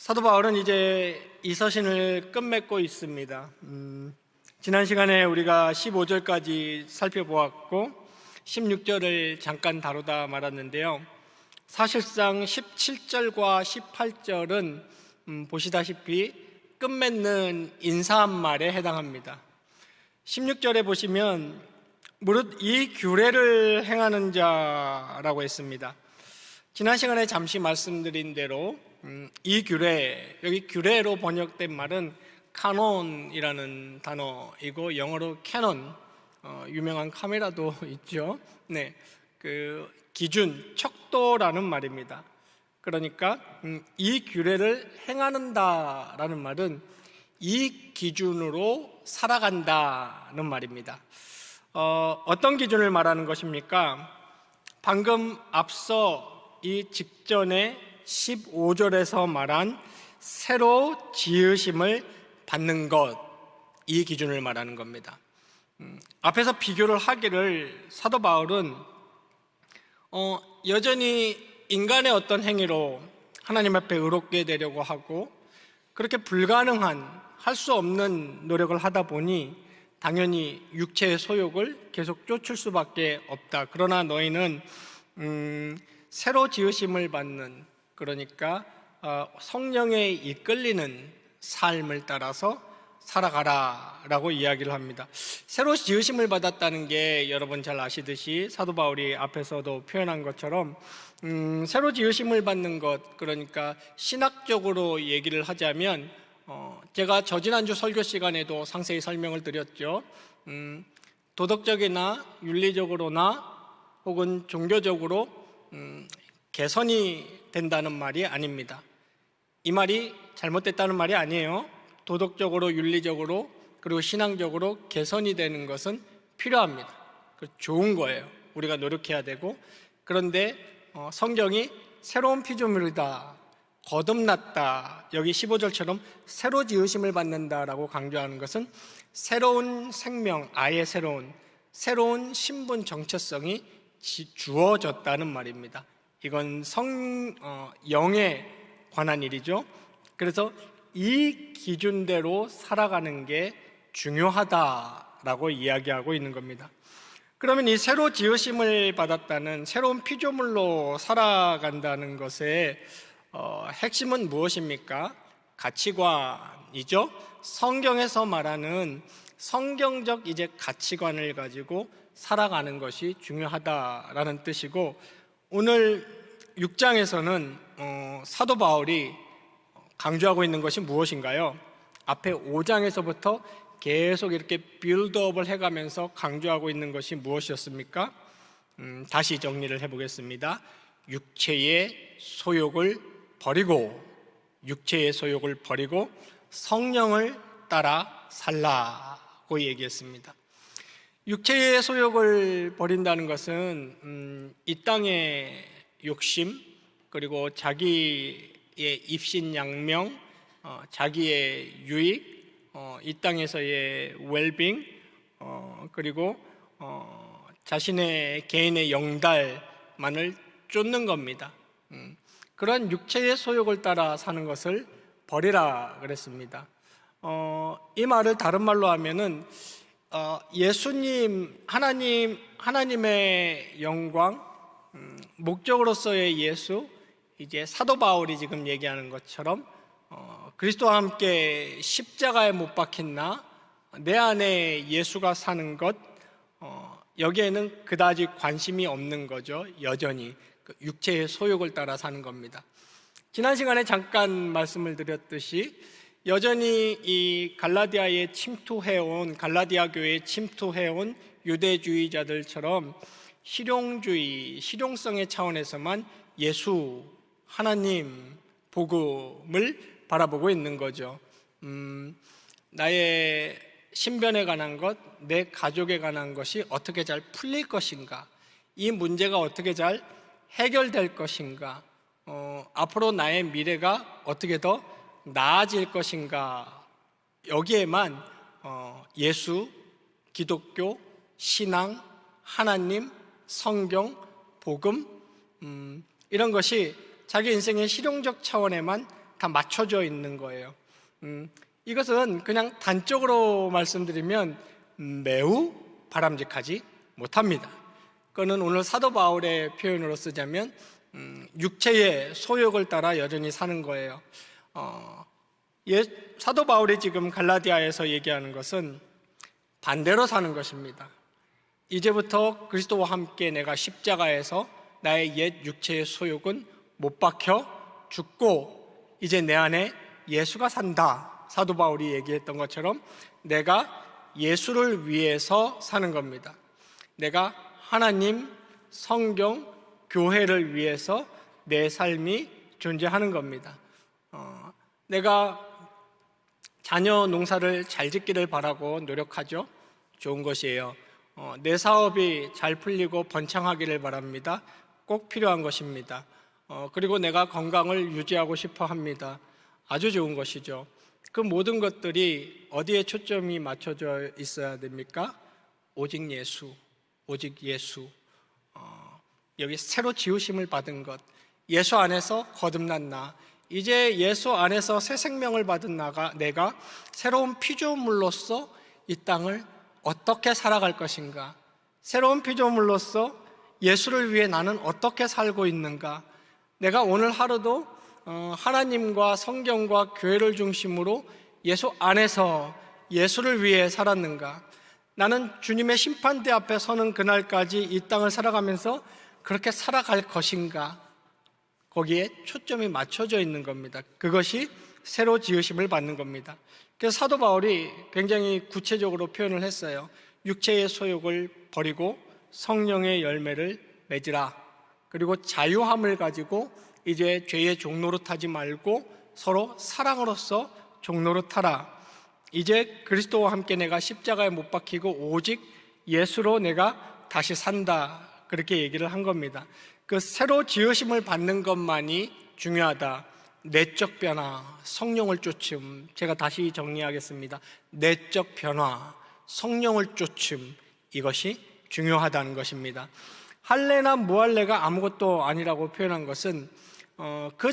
사도 바울은 이제 이 서신을 끝맺고 있습니다. 지난 시간에 우리가 15절까지 살펴보았고 16절을 잠깐 다루다 말았는데요. 사실상 17절과 18절은 보시다시피 끝맺는 인사한 말에 해당합니다. 16절에 보시면 무릇 이 규례를 행하는 자라고 했습니다. 지난 시간에 잠시 말씀드린 대로 이 규례, 여기 규례로 번역된 말은 카논이라는 단어이고 영어로 캐논, 유명한 카메라도 있죠. 네, 그 기준, 척도라는 말입니다. 그러니까 이 규례를 행하는다라는 말은 이 기준으로 살아간다는 말입니다. 어떤 기준을 말하는 것입니까? 방금 앞서 이 직전에 15절에서 말한 새로 지으심을 받는 것, 이 기준을 말하는 겁니다. 앞에서 비교를 하기를 사도 바울은 여전히 인간의 어떤 행위로 하나님 앞에 의롭게 되려고 하고 그렇게 불가능한, 할 수 없는 노력을 하다 보니 당연히 육체의 소욕을 계속 쫓을 수밖에 없다. 그러나 너희는 새로 지으심을 받는, 그러니까 성령에 이끌리는 삶을 따라서 살아가라 라고 이야기를 합니다. 새로 지으심을 받았다는 게 여러분 잘 아시듯이 사도 바울이 앞에서도 표현한 것처럼 새로 지으심을 받는 것, 그러니까 신학적으로 얘기를 하자면 제가 저지난주 설교 시간에도 상세히 설명을 드렸죠. 도덕적이나 윤리적으로나 혹은 종교적으로 개선이 된다는 말이 아닙니다. 이 말이 잘못됐다는 말이 아니에요. 도덕적으로, 윤리적으로, 그리고 신앙적으로 개선이 되는 것은 필요합니다. 좋은 거예요. 우리가 노력해야 되고. 그런데 성경이 새로운 피조물이다, 거듭났다, 여기 15절처럼 새로 지으심을 받는다라고 강조하는 것은 새로운 생명, 아예 새로운 신분 정체성이 주어졌다는 말입니다. 이건 영에 관한 일이죠. 그래서 이 기준대로 살아가는 게 중요하다라고 이야기하고 있는 겁니다. 그러면 이 새로 지으심을 받았다는, 새로운 피조물로 살아간다는 것의 핵심은 무엇입니까? 가치관이죠. 성경에서 말하는 성경적 이제 가치관을 가지고 살아가는 것이 중요하다라는 뜻이고, 오늘 6장에서는 사도 바울이 강조하고 있는 것이 무엇인가요? 앞에 5장에서부터 계속 이렇게 빌드업을 해가면서 강조하고 있는 것이 무엇이었습니까? 다시 정리를 해보겠습니다. 육체의 소욕을 버리고 성령을 따라 살라고 얘기했습니다. 육체의 소욕을 버린다는 것은 이 땅의 욕심, 그리고 자기의 입신양명, 자기의 유익, 이 땅에서의 웰빙, 그리고 자신의 개인의 영달만을 쫓는 겁니다. 그런 육체의 소욕을 따라 사는 것을 버리라 그랬습니다. 이 말을 다른 말로 하면은 예수님, 하나님의 영광, 목적으로서의 예수, 이제 사도 바울이 지금 얘기하는 것처럼 그리스도와 함께 십자가에 못 박힌 내 안에 예수가 사는 것, 여기에는 그다지 관심이 없는 거죠. 여전히 육체의 소욕을 따라 사는 겁니다. 지난 시간에 잠깐 말씀을 드렸듯이 여전히 이 갈라디아 교회에 침투해온 유대주의자들처럼 실용성의 차원에서만 예수, 하나님, 복음을 바라보고 있는 거죠. 나의 신변에 관한 것, 내 가족에 관한 것이 어떻게 잘 풀릴 것인가, 이 문제가 어떻게 잘 해결될 것인가, 앞으로 나의 미래가 어떻게 더 나아질 것인가, 여기에만 예수, 기독교, 신앙, 하나님, 성경, 복음, 이런 것이 자기 인생의 실용적 차원에만 다 맞춰져 있는 거예요. 이것은 그냥 단적으로 말씀드리면 매우 바람직하지 못합니다. 그거는 오늘 사도 바울의 표현으로 쓰자면 육체의 소욕을 따라 여전히 사는 거예요. 사도 바울이 지금 갈라디아에서 얘기하는 것은 반대로 사는 것입니다. 이제부터 그리스도와 함께 내가 십자가에서 나의 옛 육체의 소욕은 못 박혀 죽고 이제 내 안에 예수가 산다. 사도 바울이 얘기했던 것처럼 내가 예수를 위해서 사는 겁니다. 내가 하나님, 성경, 교회를 위해서 내 삶이 존재하는 겁니다. 내가 자녀 농사를 잘 짓기를 바라고 노력하죠. 좋은 것이에요. 내 사업이 잘 풀리고 번창하기를 바랍니다. 꼭 필요한 것입니다. 그리고 내가 건강을 유지하고 싶어 합니다. 아주 좋은 것이죠. 그 모든 것들이 어디에 초점이 맞춰져 있어야 됩니까? 오직 예수, 오직 예수. 여기 새로 지으심을 받은 것, 예수 안에서 거듭난 나, 이제 예수 안에서 새 생명을 받은 내가 새로운 피조물로서 이 땅을 어떻게 살아갈 것인가, 새로운 피조물로서 예수를 위해 나는 어떻게 살고 있는가, 내가 오늘 하루도 하나님과 성경과 교회를 중심으로 예수 안에서 예수를 위해 살았는가, 나는 주님의 심판대 앞에 서는 그날까지 이 땅을 살아가면서 그렇게 살아갈 것인가, 거기에 초점이 맞춰져 있는 겁니다. 그것이 새로 지으심을 받는 겁니다. 그래서 사도 바울이 굉장히 구체적으로 표현을 했어요. 육체의 소욕을 버리고 성령의 열매를 맺으라. 그리고 자유함을 가지고 이제 죄의 종로로 타지 말고 서로 사랑으로서 종로로 타라. 이제 그리스도와 함께 내가 십자가에 못 박히고 오직 예수로 내가 다시 산다. 그렇게 얘기를 한 겁니다. 그 새로 지으심을 받는 것만이 중요하다. 내적 변화, 성령을 쫓음. 제가 다시 정리하겠습니다. 내적 변화, 성령을 쫓음. 이것이 중요하다는 것입니다. 할례나 무할례가 아무것도 아니라고 표현한 것은 그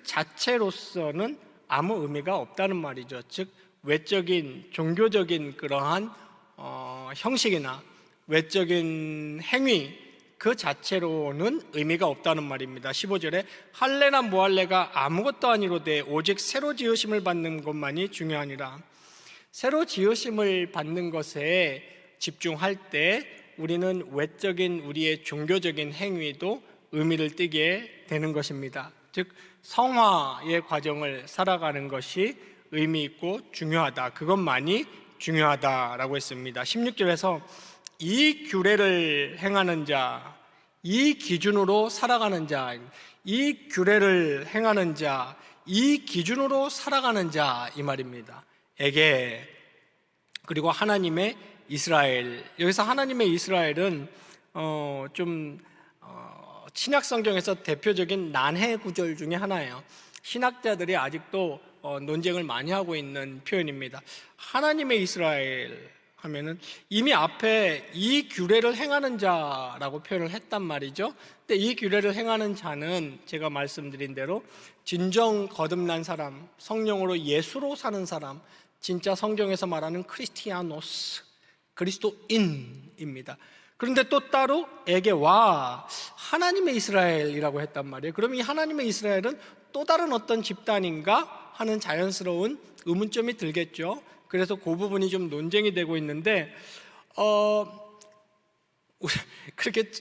자체로서는 아무 의미가 없다는 말이죠. 즉 외적인 종교적인 그러한 형식이나 외적인 행위 그 자체로는 의미가 없다는 말입니다. 15절에 할례나 무할례가 아무것도 아니로되 오직 새로 지으심을 받는 것만이 중요하니라. 새로 지으심을 받는 것에 집중할 때 우리는 외적인 우리의 종교적인 행위도 의미를 띠게 되는 것입니다. 즉 성화의 과정을 살아가는 것이 의미 있고 중요하다. 그것만이 중요하다라고 했습니다. 16절에서 이 규례를 행하는 자, 이 기준으로 살아가는 자, 이 규례를 행하는 자, 이 기준으로 살아가는 자, 이 말입니다. 에게, 그리고 하나님의 이스라엘. 여기서 하나님의 이스라엘은 신약 성경에서 대표적인 난해 구절 중에 하나예요. 신학자들이 아직도 논쟁을 많이 하고 있는 표현입니다. 하나님의 이스라엘 하면은 이미 앞에 이 규례를 행하는 자라고 표현을 했단 말이죠. 근데 이 규례를 행하는 자는 제가 말씀드린 대로 진정 거듭난 사람, 성령으로 예수로 사는 사람, 진짜 성경에서 말하는 크리스티아노스, 그리스도인입니다. 그런데 또 따로 에게와 하나님의 이스라엘이라고 했단 말이에요. 그럼 이 하나님의 이스라엘은 또 다른 어떤 집단인가 하는 자연스러운 의문점이 들겠죠. 그래서 그 부분이 좀 논쟁이 되고 있는데 그렇게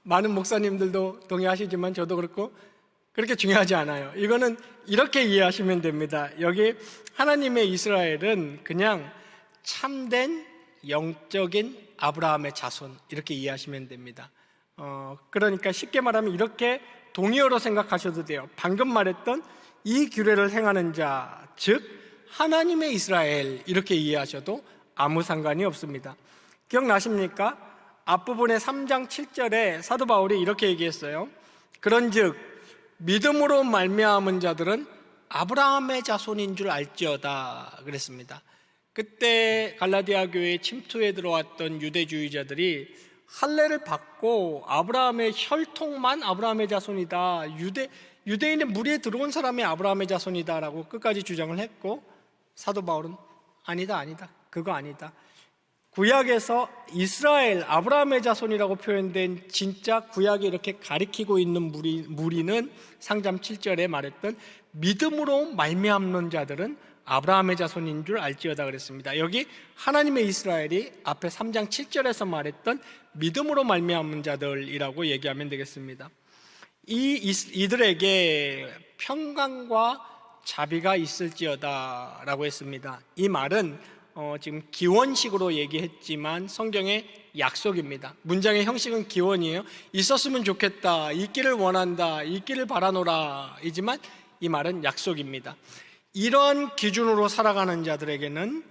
많은 목사님들도 동의하시지만 저도 그렇고 그렇게 중요하지 않아요. 이거는 이렇게 이해하시면 됩니다. 여기 하나님의 이스라엘은 그냥 참된 영적인 아브라함의 자손, 이렇게 이해하시면 됩니다. 그러니까 쉽게 말하면 이렇게 동의어로 생각하셔도 돼요. 방금 말했던 이 규례를 행하는 자, 즉 하나님의 이스라엘, 이렇게 이해하셔도 아무 상관이 없습니다. 기억나십니까? 앞부분의 3장 7절에 사도 바울이 이렇게 얘기했어요. 그런즉 믿음으로 말미암은 자들은 아브라함의 자손인 줄 알지어다 그랬습니다. 그때 갈라디아 교회에 침투해 들어왔던 유대주의자들이 할례를 받고 아브라함의 혈통만 아브라함의 자손이다, 유대인의 무리에 들어온 사람이 아브라함의 자손이다라고 끝까지 주장을 했고, 사도 바울은 아니다, 그거 아니다. 구약에서 이스라엘, 아브라함의 자손이라고 표현된 진짜 구약에 이렇게 가리키고 있는 무리는 상장 7절에 말했던 믿음으로 말미암는 자들은 아브라함의 자손인 줄 알지어다 그랬습니다. 여기 하나님의 이스라엘이 앞에 3장 7절에서 말했던 믿음으로 말미암는 자들이라고 얘기하면 되겠습니다. 이들에게 평강과 자비가 있을지어다 라고 했습니다. 이 말은 지금 기원식으로 얘기했지만 성경의 약속입니다. 문장의 형식은 기원이에요. 있었으면 좋겠다, 있기를 원한다, 있기를 바라노라 이지만 이 말은 약속입니다. 이런 기준으로 살아가는 자들에게는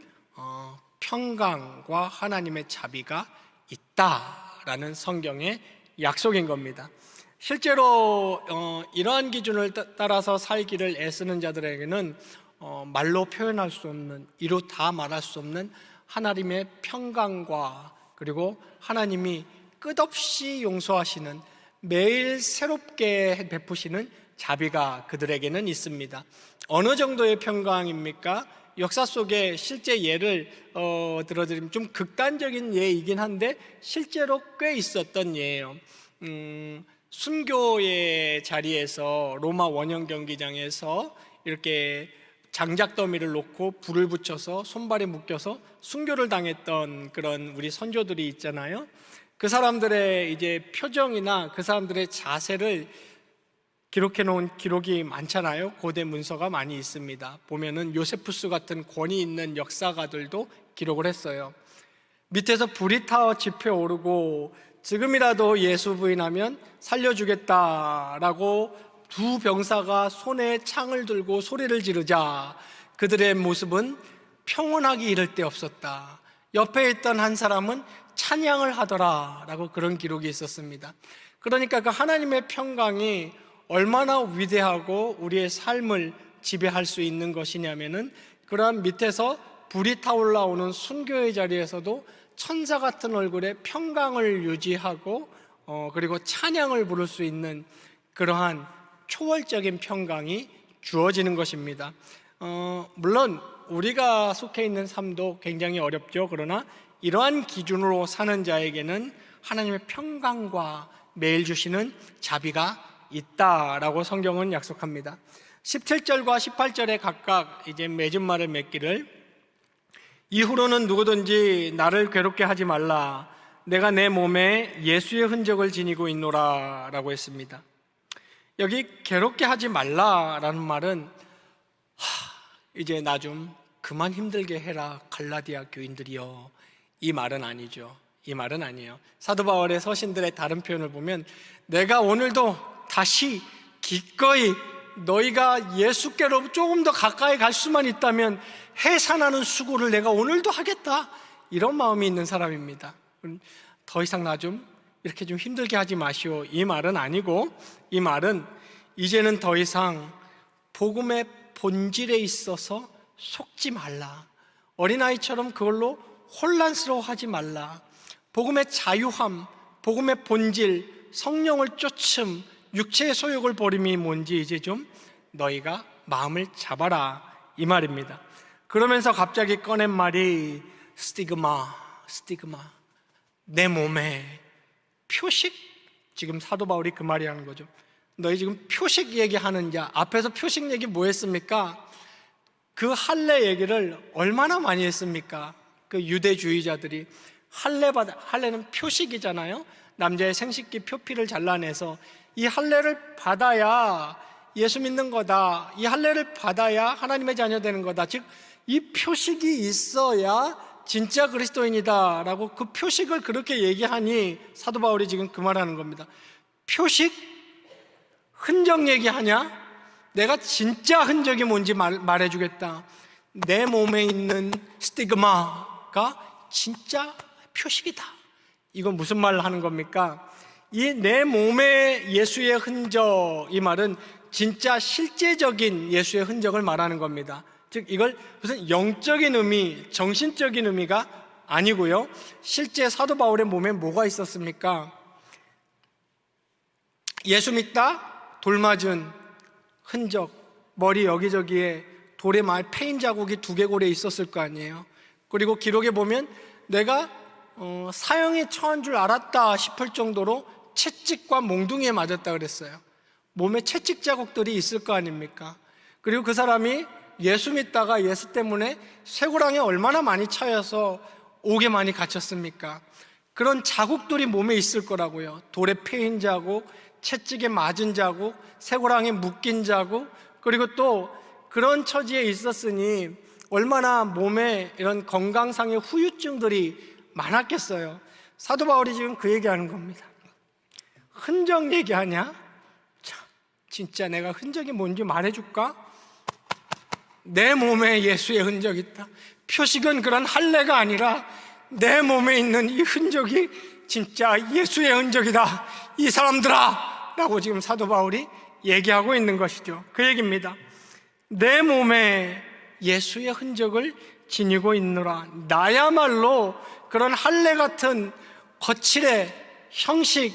평강과 하나님의 자비가 있다라는 성경의 약속인 겁니다. 실제로 이러한 기준을 따라서 살기를 애쓰는 자들에게는 말로 표현할 수 없는, 이루 다 말할 수 없는 하나님의 평강과 그리고 하나님이 끝없이 용서하시는, 매일 새롭게 베푸시는 자비가 그들에게는 있습니다. 어느 정도의 평강입니까? 역사 속에 실제 예를 들어드리면 좀 극단적인 예이긴 한데 실제로 꽤 있었던 예예요. 순교의 자리에서 로마 원형 경기장에서 이렇게 장작더미를 놓고 불을 붙여서 손발에 묶여서 순교를 당했던 그런 우리 선조들이 있잖아요. 그 사람들의 이제 표정이나 그 사람들의 자세를 기록해 놓은 기록이 많잖아요. 고대 문서가 많이 있습니다. 보면은 요세푸스 같은 권위 있는 역사가들도 기록을 했어요. 밑에서 불이 타어 지펴 오르고 지금이라도 예수 부인하면 살려주겠다라고 두 병사가 손에 창을 들고 소리를 지르자 그들의 모습은 평온하기 이를 데 없었다. 옆에 있던 한 사람은 찬양을 하더라라고 그런 기록이 있었습니다. 그러니까 그 하나님의 평강이 얼마나 위대하고 우리의 삶을 지배할 수 있는 것이냐면은 그러한 밑에서 불이 타올라오는 순교의 자리에서도 천사 같은 얼굴에 평강을 유지하고 그리고 찬양을 부를 수 있는 그러한 초월적인 평강이 주어지는 것입니다. 물론 우리가 속해 있는 삶도 굉장히 어렵죠. 그러나 이러한 기준으로 사는 자에게는 하나님의 평강과 매일 주시는 자비가 있다라고 성경은 약속합니다. 17절과 18절에 각각 이제 맺은 말을 맺기를, 이후로는 누구든지 나를 괴롭게 하지 말라, 내가 내 몸에 예수의 흔적을 지니고 있노라 라고 했습니다. 여기 괴롭게 하지 말라라는 말은 이제 나 좀 그만 힘들게 해라 갈라디아 교인들이여, 이 말은 아니죠. 이 말은 아니에요. 사도 바울의 서신들의 다른 표현을 보면 내가 오늘도 다시 기꺼이 너희가 예수께로 조금 더 가까이 갈 수만 있다면 해산하는 수고를 내가 오늘도 하겠다, 이런 마음이 있는 사람입니다. 더 이상 나 좀 이렇게 좀 힘들게 하지 마시오, 이 말은 아니고, 이 말은 이제는 더 이상 복음의 본질에 있어서 속지 말라, 어린아이처럼 그걸로 혼란스러워하지 말라, 복음의 자유함, 복음의 본질, 성령을 쫓음, 육체의 소욕을 버림이 뭔지 이제 좀 너희가 마음을 잡아라, 이 말입니다. 그러면서 갑자기 꺼낸 말이 스티그마, 내 몸에 표식. 지금 사도 바울이 그 말이 하는 거죠. 너희 지금 표식 얘기하는 자, 앞에서 표식 얘기 뭐 했습니까? 그 할례 얘기를 얼마나 많이 했습니까? 그 유대주의자들이 할례는 표식이잖아요. 남자의 생식기 표피를 잘라내서 이 할례를 받아야 예수 믿는 거다, 이 할례를 받아야 하나님의 자녀 되는 거다, 즉 이 표식이 있어야 진짜 그리스도인이다 라고 그 표식을 그렇게 얘기하니 사도 바울이 지금 그 말하는 겁니다. 표식? 흔적 얘기하냐? 내가 진짜 흔적이 뭔지 말해주겠다. 내 몸에 있는 스티그마가 진짜 표식이다. 이건 무슨 말을 하는 겁니까? 이 내 몸에 예수의 흔적, 이 말은 진짜 실제적인 예수의 흔적을 말하는 겁니다. 즉 이걸 무슨 영적인 의미, 정신적인 의미가 아니고요, 실제 사도 바울의 몸에 뭐가 있었습니까? 예수 믿다? 돌 맞은 흔적, 머리 여기저기에 돌에 말 패인 자국이 두개골에 있었을 거 아니에요. 그리고 기록에 보면 내가 사형에 처한 줄 알았다 싶을 정도로 채찍과 몽둥이에 맞았다 그랬어요. 몸에 채찍 자국들이 있을 거 아닙니까? 그리고 그 사람이 예수 믿다가 예수 때문에 쇠고랑에 얼마나 많이 차여서 옥에 많이 갇혔습니까? 그런 자국들이 몸에 있을 거라고요. 돌에 패인 자국, 채찍에 맞은 자국, 쇠고랑에 묶인 자국, 그리고 또 그런 처지에 있었으니 얼마나 몸에 이런 건강상의 후유증들이 많았겠어요. 사도 바울이 지금 그 얘기하는 겁니다. 흔적 얘기하냐? 참, 진짜 내가 흔적이 뭔지 말해줄까? 내 몸에 예수의 흔적이 있다. 표식은 그런 할례가 아니라 내 몸에 있는 이 흔적이 진짜 예수의 흔적이다. 이 사람들아! 라고 지금 사도 바울이 얘기하고 있는 것이죠. 그 얘기입니다. 내 몸에 예수의 흔적을 지니고 있노라. 나야말로 그런 할례 같은 거칠의 형식,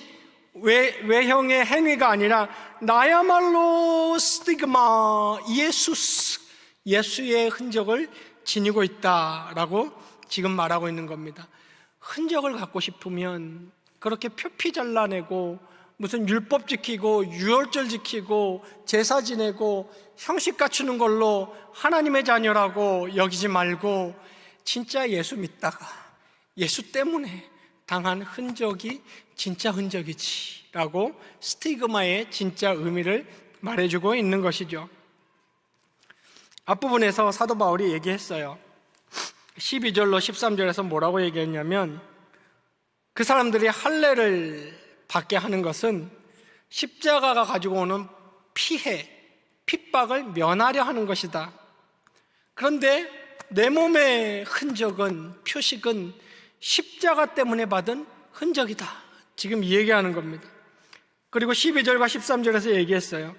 외형의 행위가 아니라 나야말로 스티그마, 예수의 흔적을 지니고 있다라고 지금 말하고 있는 겁니다. 흔적을 갖고 싶으면 그렇게 표피 잘라내고 무슨 율법 지키고 유월절 지키고 제사 지내고 형식 갖추는 걸로 하나님의 자녀라고 여기지 말고 진짜 예수 믿다가 예수 때문에 당한 흔적이 진짜 흔적이지 라고 스티그마의 진짜 의미를 말해주고 있는 것이죠. 앞부분에서 사도 바울이 얘기했어요. 12절로 13절에서 뭐라고 얘기했냐면 그 사람들이 할례를 받게 하는 것은 십자가가 가지고 오는 피해, 핍박을 면하려 하는 것이다. 그런데 내 몸의 흔적은, 표식은 십자가 때문에 받은 흔적이다. 지금 이 얘기하는 겁니다. 그리고 12절과 13절에서 얘기했어요.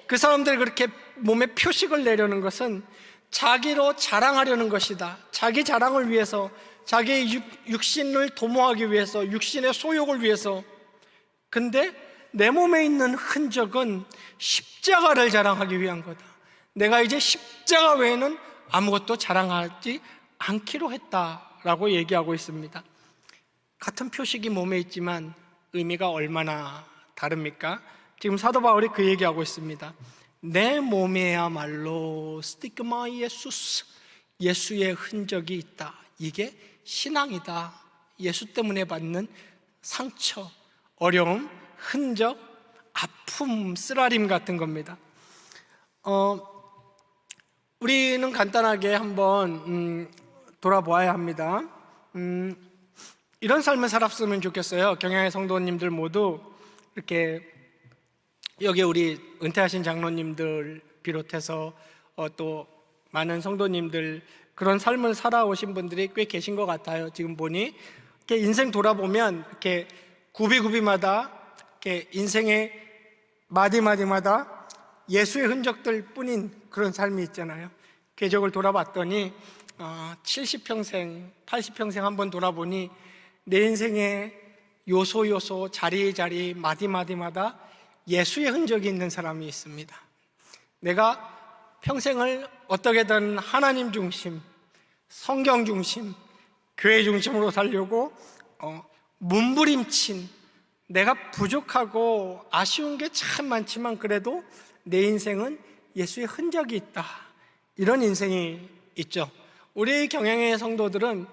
그 사람들이 그렇게 몸에 표식을 내려는 것은 자기로 자랑하려는 것이다. 자기 자랑을 위해서, 자기의 육신을 도모하기 위해서, 육신의 소욕을 위해서. 근데 내 몸에 있는 흔적은 십자가를 자랑하기 위한 거다. 내가 이제 십자가 외에는 아무것도 자랑하지 않기로 했다라고 얘기하고 있습니다. 같은 표식이 몸에 있지만 의미가 얼마나 다릅니까? 지금 사도 바울이 그 얘기하고 있습니다. 내 몸에야말로 스티그마 예수의 흔적이 있다. 이게 신앙이다. 예수 때문에 받는 상처, 어려움, 흔적, 아픔, 쓰라림 같은 겁니다. 우리는 간단하게 한번 돌아보아야 합니다. 이런 삶을 살았으면 좋겠어요. 경향의 성도님들 모두 이렇게 여기 우리 은퇴하신 장로님들 비롯해서 또 많은 성도님들 그런 삶을 살아오신 분들이 꽤 계신 것 같아요. 지금 보니 이렇게 인생 돌아보면 이렇게 구비구비마다 이렇게 인생의 마디마디마다 예수의 흔적들 뿐인 그런 삶이 있잖아요. 궤적을 돌아봤더니 70평생, 80평생 한번 돌아보니 내 인생의 요소, 자리, 마디마디마다 예수의 흔적이 있는 사람이 있습니다. 내가 평생을 어떻게든 하나님 중심, 성경 중심, 교회 중심으로 살려고 몸부림친, 내가 부족하고 아쉬운 게 참 많지만 그래도 내 인생은 예수의 흔적이 있다. 이런 인생이 있죠. 우리 경향의 성도들은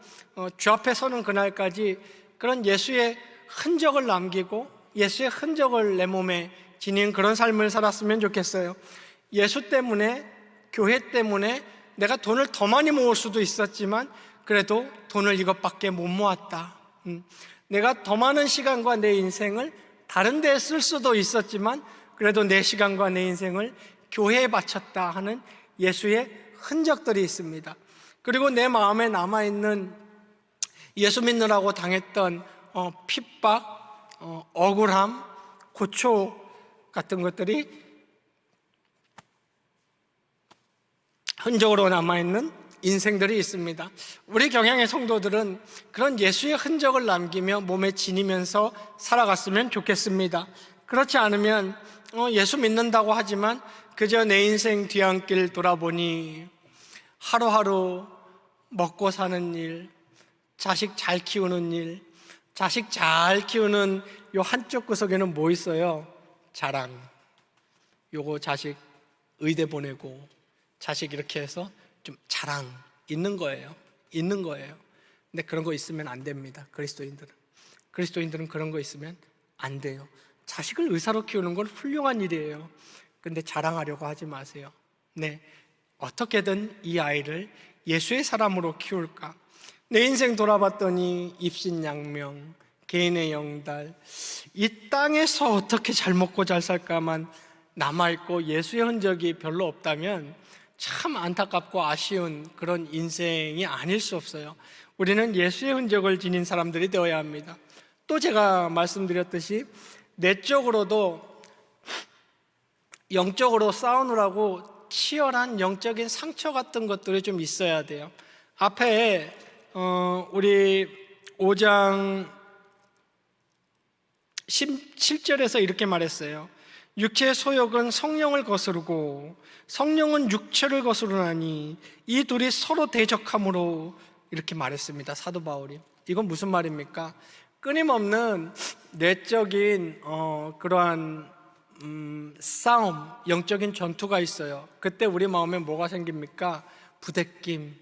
주 앞에 서는 그날까지 그런 예수의 흔적을 남기고 예수의 흔적을 내 몸에 지닌 그런 삶을 살았으면 좋겠어요. 예수 때문에, 교회 때문에 내가 돈을 더 많이 모을 수도 있었지만 그래도 돈을 이것밖에 못 모았다. 내가 더 많은 시간과 내 인생을 다른 데에 쓸 수도 있었지만 그래도 내 시간과 내 인생을 교회에 바쳤다 하는 예수의 흔적들이 있습니다. 그리고 내 마음에 남아있는 예수 믿느라고 당했던 핍박, 억울함, 고초 같은 것들이 흔적으로 남아있는 인생들이 있습니다. 우리 경향의 성도들은 그런 예수의 흔적을 남기며 몸에 지니면서 살아갔으면 좋겠습니다. 그렇지 않으면 예수 믿는다고 하지만 그저 내 인생 뒤안길 돌아보니 하루하루 먹고 사는 일, 자식 잘 키우는 일, 자식 잘 키우는 요 한쪽 구석에는 뭐 있어요? 자랑. 요거 자식 의대 보내고 자식 이렇게 해서 좀 자랑 있는 거예요. 있는 거예요. 근데 그런 거 있으면 안 됩니다. 그리스도인들은 그런 거 있으면 안 돼요. 자식을 의사로 키우는 건 훌륭한 일이에요. 근데 자랑하려고 하지 마세요. 네, 어떻게든 이 아이를 예수의 사람으로 키울까? 내 인생 돌아봤더니 입신양명, 개인의 영달, 이 땅에서 어떻게 잘 먹고 잘 살까만 남아있고 예수의 흔적이 별로 없다면 참 안타깝고 아쉬운 그런 인생이 아닐 수 없어요. 우리는 예수의 흔적을 지닌 사람들이 되어야 합니다. 또 제가 말씀드렸듯이 내적으로도 영적으로 싸우느라고 치열한 영적인 상처 같은 것들이 좀 있어야 돼요. 앞에 우리 5장 17절에서 이렇게 말했어요. 육체의 소욕은 성령을 거스르고 성령은 육체를 거스르나니 이 둘이 서로 대적함으로, 이렇게 말했습니다. 사도 바울이. 이건 무슨 말입니까? 끊임없는 내적인 그러한 싸움, 영적인 전투가 있어요. 그때 우리 마음에 뭐가 생깁니까? 부대낌,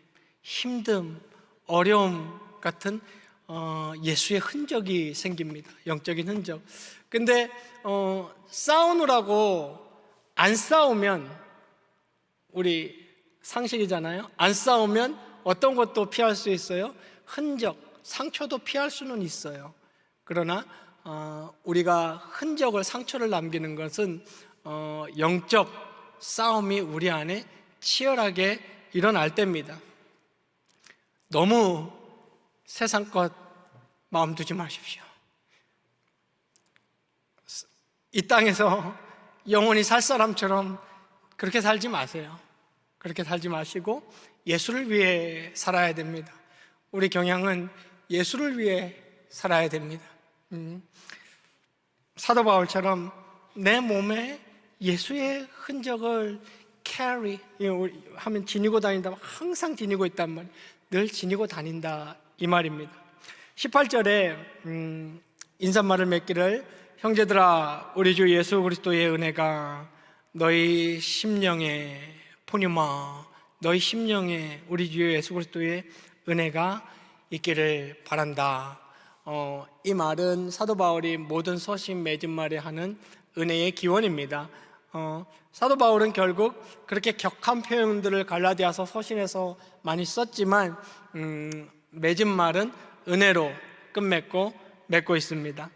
힘듦, 어려움 같은 예수의 흔적이 생깁니다. 영적인 흔적. 근데 싸우느라고 안 싸우면, 우리 상식이잖아요. 안 싸우면 어떤 것도 피할 수 있어요? 흔적, 상처도 피할 수는 있어요. 그러나 우리가 흔적을, 상처를 남기는 것은 영적 싸움이 우리 안에 치열하게 일어날 때입니다. 너무 세상 것 마음 두지 마십시오. 이 땅에서 영원히 살 사람처럼 그렇게 살지 마세요. 그렇게 살지 마시고 예수를 위해 살아야 됩니다. 우리 경향은 예수를 위해 살아야 됩니다. 사도 바울처럼 내 몸에 예수의 흔적을 carry 하면 지니고 다닌다, 항상 지니고 있단 말이에요. 늘 지니고 다닌다, 이 말입니다. 18절에 인사말을 맺기를, 형제들아 우리 주 예수 그리스도의 은혜가 너희 심령에, 포니마, 너희 심령에 우리 주 예수 그리스도의 은혜가 있기를 바란다. 이 말은 사도 바울이 모든 서신 맺은 말에 하는 은혜의 기원입니다. 사도 바울은 결국 그렇게 격한 표현들을 갈라디아서 서신에서 많이 썼지만 맺은 말은 은혜로 끝맺고 맺고 있습니다.